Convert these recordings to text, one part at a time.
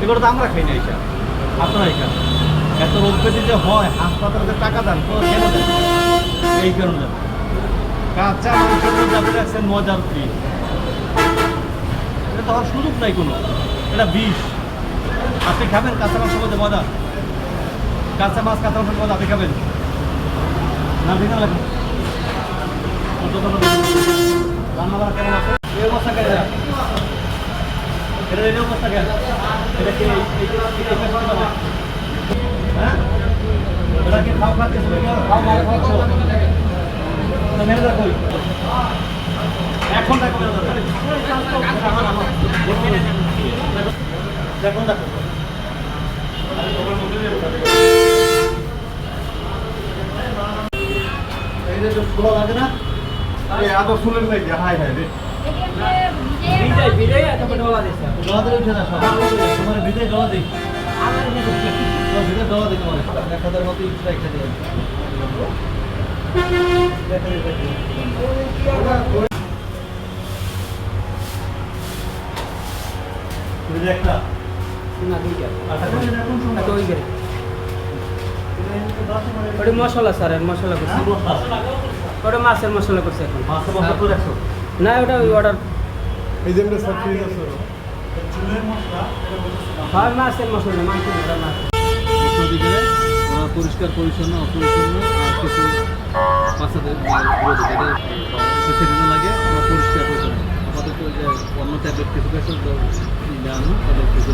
এগুলো তো আমরা খাই না, এটা আপনারা এখানে এত রোগ ব্যাধি যে হয়, হাসপাতালে টাকা দেন তো কেন দেন? এই কারণে কাঁচা মাংসের মধ্যে আপনি রাখছেন মজার ফ্রি, এটা তো হওয়ার সুযোগ নাই কোনো, এটা বিষ। আপনি খাবেন কাঁচা মাংসের মধ্যে মজা? কাঁচা মাছ কাঁচা মাংসের মধ্যে আপনি খাবেন না? ঠিক আছে, রান্না করা কেমন আছে? এই অবস্থা কেন এটা? এই অবস্থা কেন? এটা কি হ্যাঁ? এটা কি খাও খাচ্ছে? খাচ্ছ মেরে দেখো এখন দেখো, দেখুন দেখো এই যে ফুল লাগে না, এত ফুলের নাই, হাই হাই রে ভিজে ডলা উঠে না, তোমার ভিজে ডলা দিই, ভিজে ডলা দিই, তোমার 1000 মতো ইচ্ছা একটা দিয়ে একটা না দুইটা ওটা মশলা স্যার, মশলা করছি, ওটা মাছের মশলা করছি এখন। মাছের মশলা করে রাখছো না? ওটা ওই অর্ডার, এই যে সব ফ্রিজ আছে চুলের মশলা, হ্যাঁ মাছের মশলা, মাছের মশলা দিকে ওরা পরিষ্কার পরিচ্ছন্ন অপরিচ্ছন্ন আর কিছু বাচ্চাদের সেদিন লাগে ওরা পরিষ্কার পরিচ্ছন্ন। আমাদের তো যে অন্য ট্যাবলেট কিছু পেয়েছে জানো তাদের কিছু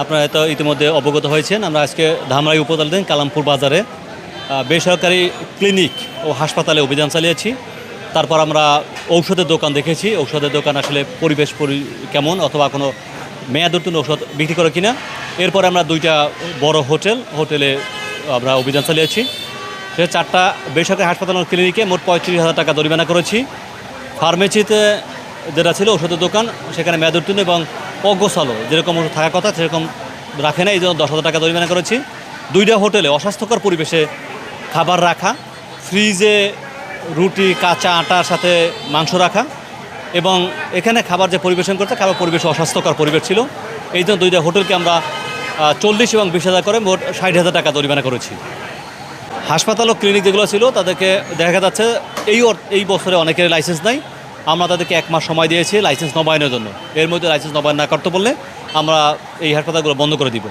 আপনারা তো ইতিমধ্যে অবগত হয়েছেন, আমরা আজকে ধামরাই উপজেলাধীন কালামপুর বাজারে বেসরকারি ক্লিনিক ও হাসপাতালে অভিযান চালিয়েছি। তারপর আমরা ঔষধের দোকান দেখেছি, ঔষধের দোকান আসলে পরিবেশ কেমন অথবা কোনো মেয়াদোত্তীর্ণ ঔষধ বিক্রি করে কিনা। এরপর আমরা দুইটা বড় হোটেলে আমরা অভিযান চালিয়েছি। সে 4টা বেসরকারি হাসপাতাল ও ক্লিনিকে মোট 35,000 টাকা জরিমানা করেছি। ফার্মেসিতে যেটা ছিল ওষুধের দোকান, সেখানে মেয়াদোত্তীর্ণ এবং অগোছালো যেরকম ওষুধ থাকার কথা সেরকম রাখে না, এই জন্য 10,000 টাকা জরিমানা করেছি। 2টা হোটেলে অস্বাস্থ্যকর পরিবেশে খাবার রাখা, ফ্রিজে রুটি কাঁচা আটার সাথে মাংস রাখা, এবং এখানে খাবার যে পরিবেশন করতে খাবার পরিবেশ অস্বাস্থ্যকর পরিবেশ ছিল। এই জন্য 2টা হোটেলকে আমরা 40 এবং 20,000 করে মোট 60,000 টাকা জরিমানা করেছি। হাসপাতাল ও ক্লিনিক যেগুলো ছিল তাদেরকে দেখা যাচ্ছে এই বছরে অনেকের লাইসেন্স নাই। আমরা তাদেরকে 1 মাস সময় দিয়েছি লাইসেন্স নবায়নের জন্য। এর মধ্যে লাইসেন্স নবায়ন না করতে বললে আমরা এই হাসপাতালগুলো বন্ধ করে দিব।